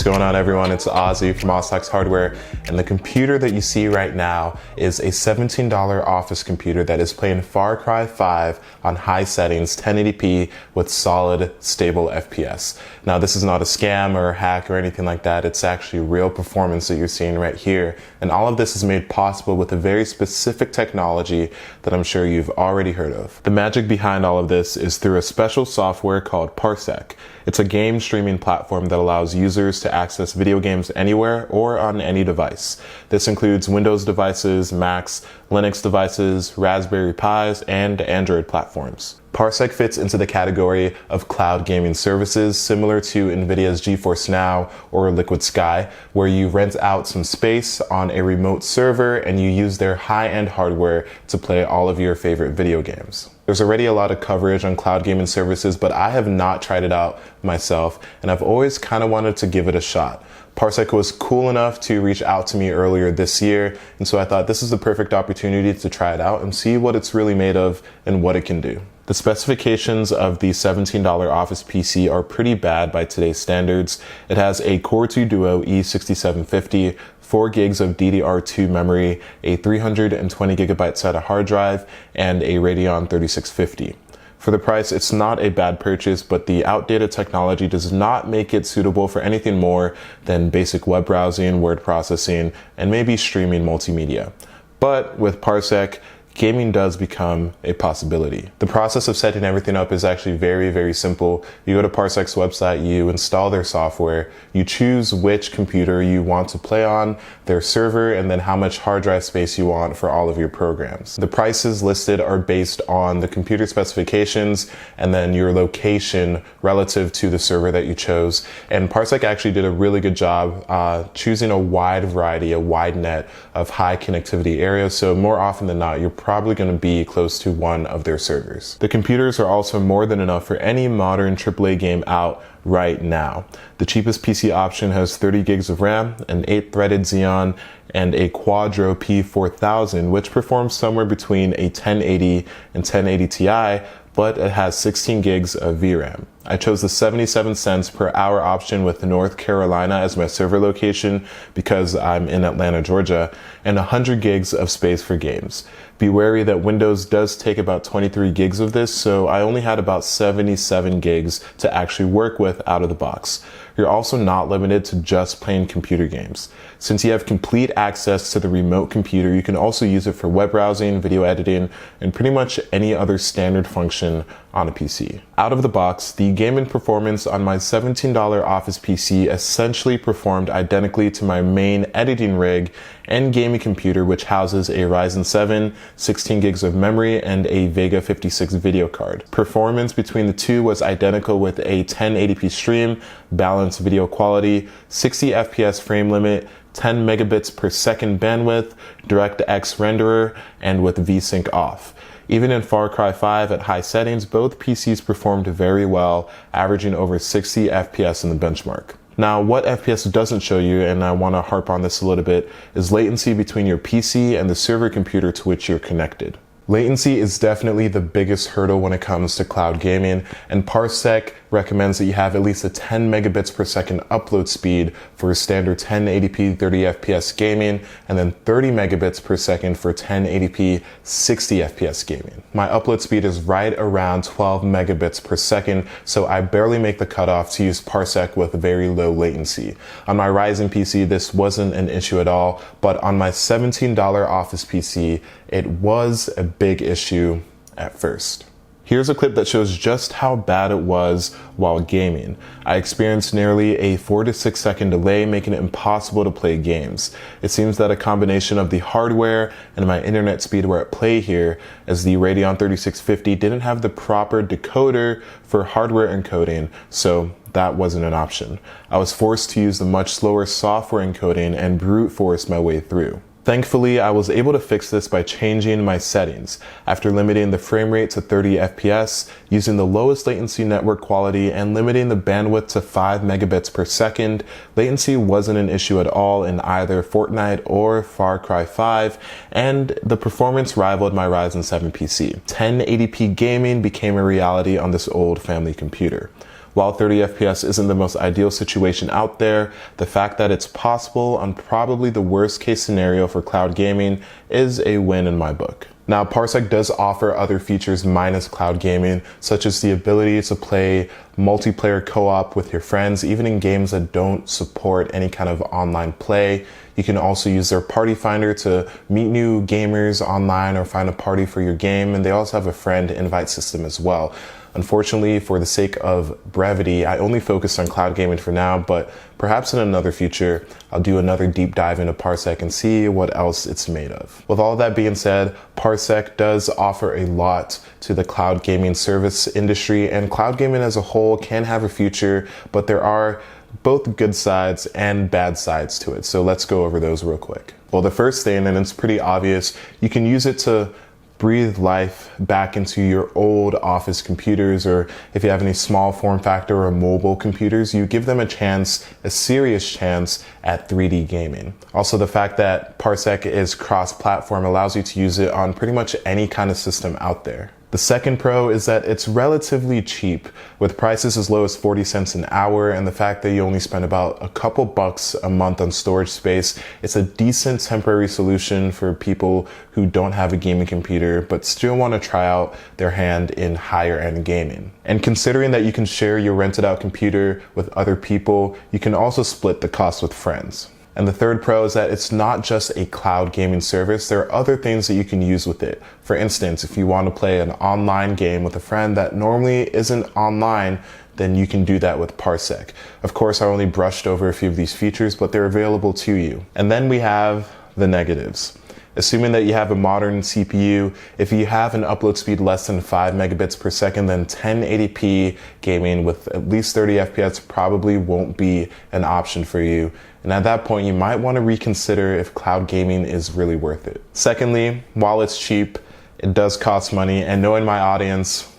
going on, everyone? It's Ozzy from OzTalksHW, and the computer that you see right now is a $17 office computer that is playing Far Cry 5 on high settings, 1080p with solid, stable FPS. Now, this is not a scam or a hack or anything like that. It's actually real performance that you're seeing right here, and all of this is made possible with a very specific technology that I'm sure you've already heard of. The magic behind all of this is through a special software called Parsec. It's a game streaming platform that allows users to access video games anywhere or on any device. This includes Windows devices, Macs, Linux devices, Raspberry Pis, and Android platforms. Parsec fits into the category of cloud gaming services similar to NVIDIA's GeForce Now or Liquid Sky, where you rent out some space on a remote server and you use their high-end hardware to play all of your favorite video games. There's already a lot of coverage on cloud gaming services, but I have not tried it out myself, and I've always kind of wanted to give it a shot. Parsec was cool enough to reach out to me earlier this year, and so I thought this is the perfect opportunity to try it out and see what it's really made of and what it can do. The specifications of the $17 Office PC are pretty bad by today's standards. It has a Core 2 Duo E6750, 4 gigs of DDR2 memory, a 320 gigabyte SATA hard drive, and a Radeon 3650. For the price, it's not a bad purchase, but the outdated technology does not make it suitable for anything more than basic web browsing, word processing, and maybe streaming multimedia. But with Parsec, gaming does become a possibility. The process of setting everything up is actually very, very simple. You go to Parsec's website, you install their software, you choose which computer you want to play on, their server, and then how much hard drive space you want for all of your programs. The prices listed are based on the computer specifications and then your location relative to the server that you chose. And Parsec actually did a really good job choosing a wide variety, a wide net of high connectivity areas. So more often than not, you're probably going to be close to one of their servers. The computers are also more than enough for any modern AAA game out right now. The cheapest PC option has 30 gigs of RAM, an 8-threaded Xeon, and a Quadro P4000, which performs somewhere between a 1080 and 1080 Ti, but it has 16 gigs of VRAM. I chose the 77 cents per hour option with North Carolina as my server location because I'm in Atlanta, Georgia, and 100 gigs of space for games. Be wary that Windows does take about 23 gigs of this, so I only had about 77 gigs to actually work with out of the box. You're also not limited to just playing computer games. Since you have complete access to the remote computer, you can also use it for web browsing, video editing, and pretty much any other standard function on a PC. Out of the box, the gaming performance on my $17 Office PC essentially performed identically to my main editing rig and gaming computer, which houses a Ryzen 7, 16 gigs of memory, and a Vega 56 video card. Performance between the two was identical with a 1080p stream, balanced video quality, 60 FPS frame limit, 10 megabits per second bandwidth, DirectX renderer, and with VSync off. Even in Far Cry 5 at high settings, both PCs performed very well, averaging over 60 FPS in the benchmark. Now, what FPS doesn't show you, and I want to harp on this a little bit, is latency between your PC and the server computer to which you're connected. Latency is definitely the biggest hurdle when it comes to cloud gaming, and Parsec recommends that you have at least a 10 megabits per second upload speed for standard 1080p 30 FPS gaming, and then 30 megabits per second for 1080p 60 FPS gaming. My upload speed is right around 12 megabits per second, so I barely make the cutoff to use Parsec with very low latency. On my Ryzen PC, this wasn't an issue at all, but on my $17 Office PC, it was a big issue at first. Here's a clip that shows just how bad it was while gaming. I experienced nearly a 4 to 6 second delay, making it impossible to play games. It seems that a combination of the hardware and my internet speed were at play here, as the Radeon 3650 didn't have the proper decoder for hardware encoding, so that wasn't an option. I was forced to use the much slower software encoding and brute force my way through. Thankfully, I was able to fix this by changing my settings. After limiting the frame rate to 30 FPS, using the lowest latency network quality, and limiting the bandwidth to 5 megabits per second, latency wasn't an issue at all in either Fortnite or Far Cry 5, and the performance rivaled my Ryzen 7 PC. 1080p gaming became a reality on this old family computer. While 30 FPS isn't the most ideal situation out there, the fact that it's possible on probably the worst case scenario for cloud gaming is a win in my book. Now, Parsec does offer other features minus cloud gaming, such as the ability to play multiplayer co-op with your friends, even in games that don't support any kind of online play. You can also use their party finder to meet new gamers online or find a party for your game, and they also have a friend invite system as well. Unfortunately, for the sake of brevity, I only focused on cloud gaming for now, but perhaps in another future, I'll do another deep dive into Parsec and see what else it's made of. With all that being said, Parsec does offer a lot to the cloud gaming service industry, and cloud gaming as a whole can have a future, but there are both good sides and bad sides to it. So let's go over those real quick. Well, the first thing, and it's pretty obvious, you can use it to breathe life back into your old office computers, or if you have any small form factor or mobile computers, you give them a chance, a serious chance at 3D gaming. Also, the fact that Parsec is cross-platform allows you to use it on pretty much any kind of system out there. The second pro is that it's relatively cheap, with prices as low as 40 cents an hour, and the fact that you only spend about a couple bucks a month on storage space. It's a decent temporary solution for people who don't have a gaming computer but still want to try out their hand in higher end gaming. And considering that you can share your rented out computer with other people, you can also split the cost with friends. And the third pro is that it's not just a cloud gaming service. There are other things that you can use with it. For instance, if you want to play an online game with a friend that normally isn't online, then you can do that with Parsec. Of course, I only brushed over a few of these features, but they're available to you. And then we have the negatives. Assuming that you have a modern CPU, if you have an upload speed less than 5 megabits per second, then 1080p gaming with at least 30 FPS probably won't be an option for you. And at that point, you might want to reconsider if cloud gaming is really worth it. Secondly, while it's cheap, it does cost money, and knowing my audience,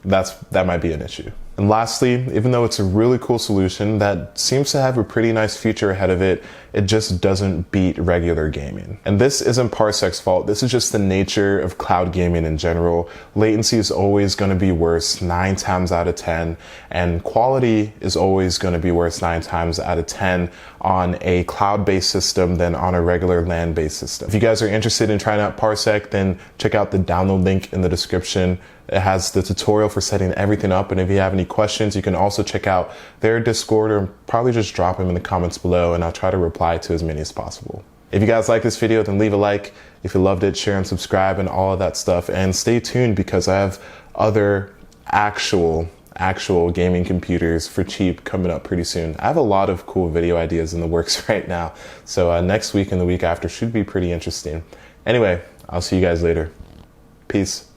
that might be an issue. And lastly, even though it's a really cool solution that seems to have a pretty nice future ahead of it, it just doesn't beat regular gaming. And this isn't Parsec's fault. This is just the nature of cloud gaming in general. Latency is always going to be worse 9 times out of 10, and quality is always going to be worse 9 times out of 10 on a cloud-based system than on a regular LAN-based system. If you guys are interested in trying out Parsec, then check out the download link in the description. It has the tutorial for setting everything up, and if you have any questions, you can also check out their Discord, or probably just drop them in the comments below, and I'll try to reply to as many as possible. If you guys like this video, then leave a like. If you loved it, share and subscribe and all of that stuff, and stay tuned because I have other actual gaming computers for cheap coming up pretty soon. I have a lot of cool video ideas in the works right now, so next week and the week after should be pretty interesting. Anyway, I'll see you guys later. Peace.